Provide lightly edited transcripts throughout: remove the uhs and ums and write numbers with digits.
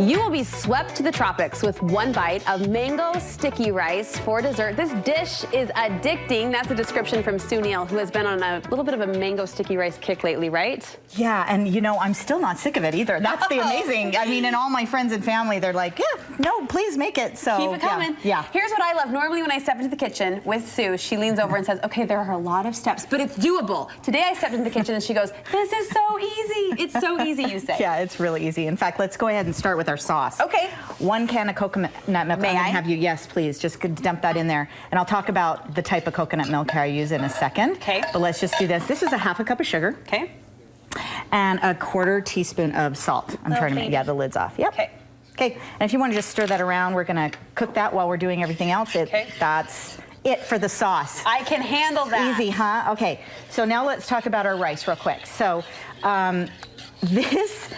You will be swept to the tropics with one bite of mango sticky rice for dessert. This dish is addicting. That's a description from Neal, who has been on a little bit of a mango sticky rice kick lately, right? Yeah, and you know, I'm still not sick of it either. That's the amazing. I mean, and all my friends and family, they're like, yeah, no, please make it. So keep it coming. Yeah. Here's what I love. Normally when I step into the kitchen with Sue, she leans over and says, okay, there are a lot of steps, but it's doable. Today I stepped into the kitchen and she goes, this is so easy. It's so easy, you say. Yeah, it's really easy. In fact, let's go ahead and start with our sauce. Okay. 1 can of coconut milk. May I have you? Yes, please. Just dump that in there. And I'll talk about the type of coconut milk I use in a second. Okay. But let's just do this. This is a 1/2 cup of sugar. Okay. And a 1/4 teaspoon of salt. I'm trying to make, the lid's off. Yep. Okay. Okay. And if you want to just stir that around, we're going to cook that while we're doing everything else. Okay. That's it for the sauce. I can handle that. Easy, huh? Okay. So now let's talk about our rice real quick. So this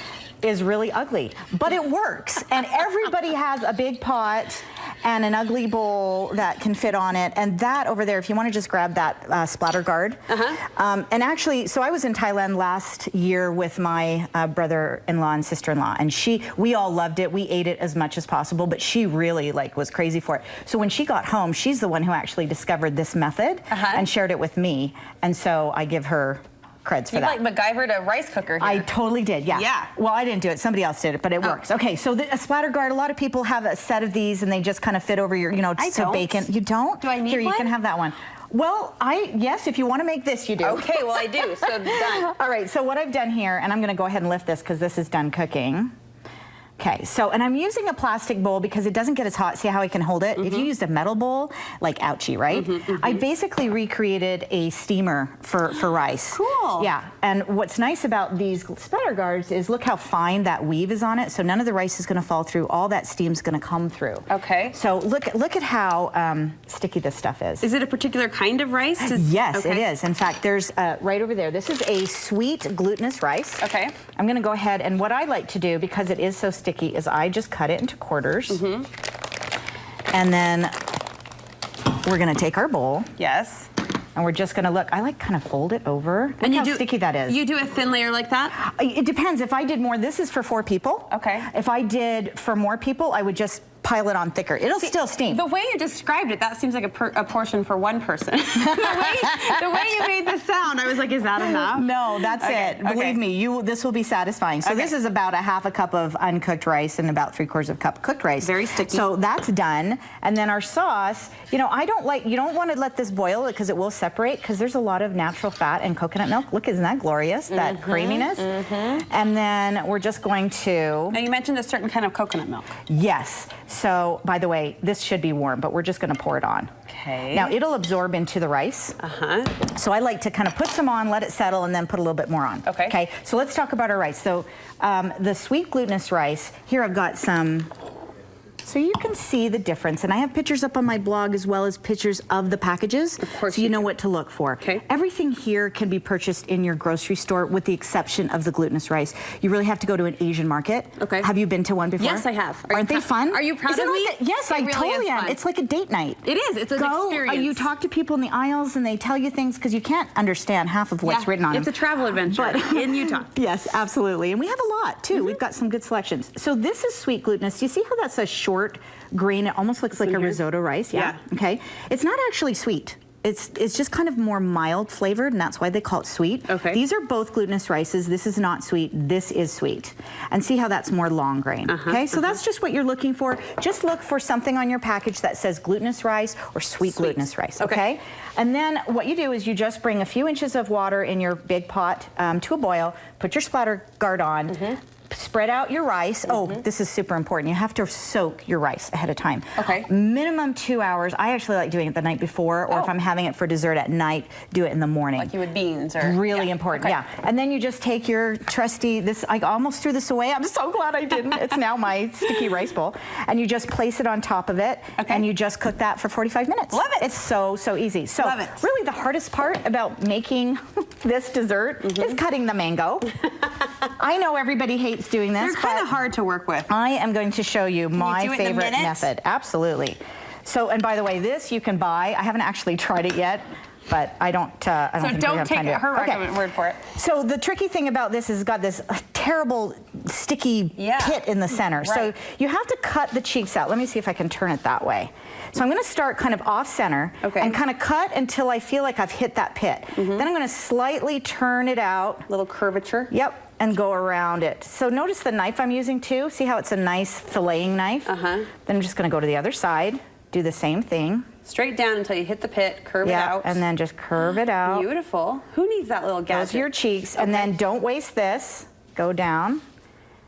is really ugly, but it works. And everybody has a big pot and an ugly bowl that can fit on it. And that over there, if you want to just grab that splatter guard. And actually, so I was in Thailand last year with my brother-in-law and sister-in-law, and we all loved it. We ate it as much as possible, but she really was crazy for it. So when she got home, she's the one who actually discovered this method and shared it with me. And so I give her creds for that. You like MacGyvered a rice cooker here. I totally did, yeah. Yeah. Well, I didn't do it. Somebody else did it, but it works. Okay, so a splatter guard, a lot of people have a set of these and they just kind of fit over your, bacon. You don't? Do I need Here, one? you can have that one. Well, yes, if you want to make this, you do. Okay, well, I do, so done. All right, so what I've done here, and I'm going to go ahead and lift this because this is done cooking. Okay, so, and I'm using a plastic bowl because it doesn't get as hot. See how I can hold it? If you used a metal bowl, like ouchie, right? I basically recreated a steamer for rice. Cool. Yeah, and what's nice about these splatter guards is look how fine that weave is on it. So none of the rice is going to fall through. All that steam's going to come through. Okay. So look at how sticky this stuff is. Is it a particular kind of rice? Yes, it is. In fact, there's right over there. This is a sweet glutinous rice. Okay. I'm going to go ahead, and what I like to do, because it is so sticky, is I just cut it into quarters. And then we're going to take our bowl. Yes. And we're just going to look. I like kind of fold it over. Look and how sticky that is. You do a thin layer like that? It depends. If I did more, this is for 4 people. Okay. If I did for more people, I would just pile it on thicker. It'll still steam. The way you described it, that seems like a portion for 1 person. the way you made the sound, I was like, is that enough? No, that's it. Believe me, this will be satisfying. So this is about a 1/2 cup of uncooked rice and about 3/4 cup cooked rice. Very sticky. So that's done. And then our sauce, you don't want to let this boil because it will separate because there's a lot of natural fat and coconut milk. Look, isn't that glorious? That creaminess. And then we're just going to... Now you mentioned a certain kind of coconut milk. Yes. So, by the way, this should be warm, but we're just going to pour it on. Okay. Now, it'll absorb into the rice. So I like to kind of put some on, let it settle, and then put a little bit more on. Okay. Okay, so let's talk about our rice. So the sweet glutinous rice, here I've got some... So you can see the difference, and I have pictures up on my blog as well as pictures of the packages, of course, so you know what to look for. Okay. Everything here can be purchased in your grocery store with the exception of the glutinous rice. You really have to go to an Asian market. Okay. Have you been to one before? Yes, I have. Aren't they fun? Are you proud of me? Yes, I totally am. It's like a date night. It is. It's an experience. You talk to people in the aisles and they tell you things because you can't understand half of what's written on them. It's a travel adventure in Utah. Yes, absolutely. And we have a lot, too. We've got some good selections. So this is sweet glutinous. Do you see how that's a short grain? It almost looks like a risotto rice. Yeah. Okay. It's not actually sweet. It's just kind of more mild flavored, and that's why they call it sweet. Okay. These are both glutinous rices. This is not sweet. This is sweet. And see how that's more long grain. Okay. So that's just what you're looking for. Just look for something on your package that says glutinous rice or sweet glutinous rice. Okay. And then what you do is you just bring a few inches of water in your big pot to a boil. Put your splatter guard on. Spread out your rice. Oh, this is super important. You have to soak your rice ahead of time. Okay. Minimum 2 hours. I actually like doing it the night before, or if I'm having it for dessert at night, do it in the morning. Like you would beans or... Really important, And then you just take your trusty, I almost threw this away. I'm so glad I didn't. It's now my sticky rice bowl. And you just place it on top of it, and you just cook that for 45 minutes. Love it. It's so easy. So Love it. Really the hardest part about making this dessert is cutting the mango. I know everybody hates doing this. They're kind of hard to work with. I am going to show you my favorite method. Absolutely. So, and by the way, this you can buy. I haven't actually tried it yet. but I don't think we don't have take time to. her Okay. word for it. So the tricky thing about this is it's got this terrible sticky pit in the center. Right. So you have to cut the cheeks out. Let me see if I can turn it that way. So I'm going to start kind of off center and kind of cut until I feel like I've hit that pit. Then I'm going to slightly turn it out. Little curvature. Yep. And go around it. So notice the knife I'm using too. See how it's a nice filleting knife? Then I'm just going to go to the other side, do the same thing. Straight down until you hit the pit, curve it out. And then just curve it out. Beautiful. Who needs that little gadget? Those are your cheeks. And then don't waste this. Go down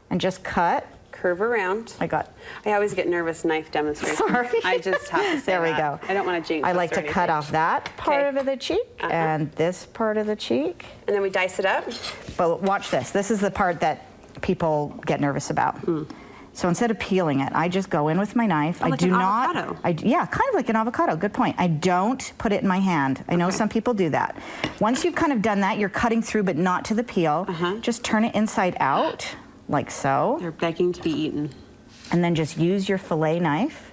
and just cut. Curve around. I always get nervous knife demonstrations. Sorry. I just have to say there we go. I don't want to jinx I like to cut off that part of the cheek and this part of the cheek. And then we dice it up. But watch this. This is the part that people get nervous about. So instead of peeling it, I just go in with my knife. Like an avocado. Yeah, kind of like an avocado. Good point. I don't put it in my hand. I know some people do that. Once you've kind of done that, you're cutting through but not to the peel. Just turn it inside out. Like so. They're begging to be eaten. And then just use your fillet knife.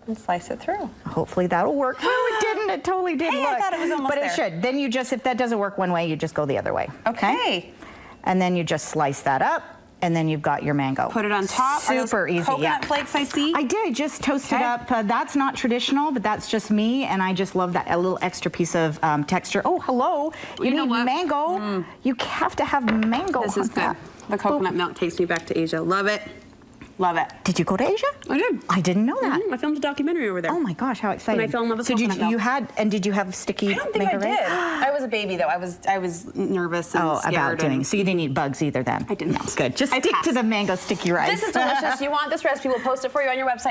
And slice it through. Hopefully that'll work. Oh, it didn't. It totally did. Hey, I thought it was almost there. But it should. Then you just, if that doesn't work one way, you just go the other way. Okay. And then you just slice that up. And then you've got your mango. Put it on top. Super easy. Coconut flakes I see? I did. Just toast it up. That's not traditional, but that's just me. And I just love that a little extra piece of texture. Oh, hello. You need mango. You have to have mango. This is good. The coconut milk takes me back to Asia. Love it. Love it. Did you go to Asia? I did. I didn't know that. I filmed a documentary over there. Oh my gosh, how exciting! And I fell in love with coconut milk. Did you have sticky? I don't think I did. I was a baby though. I was nervous and scared. About doing. So you didn't eat bugs either then? I didn't. Good. Just stick to the mango sticky rice. This is delicious. You want this recipe? We'll post it for you on your website.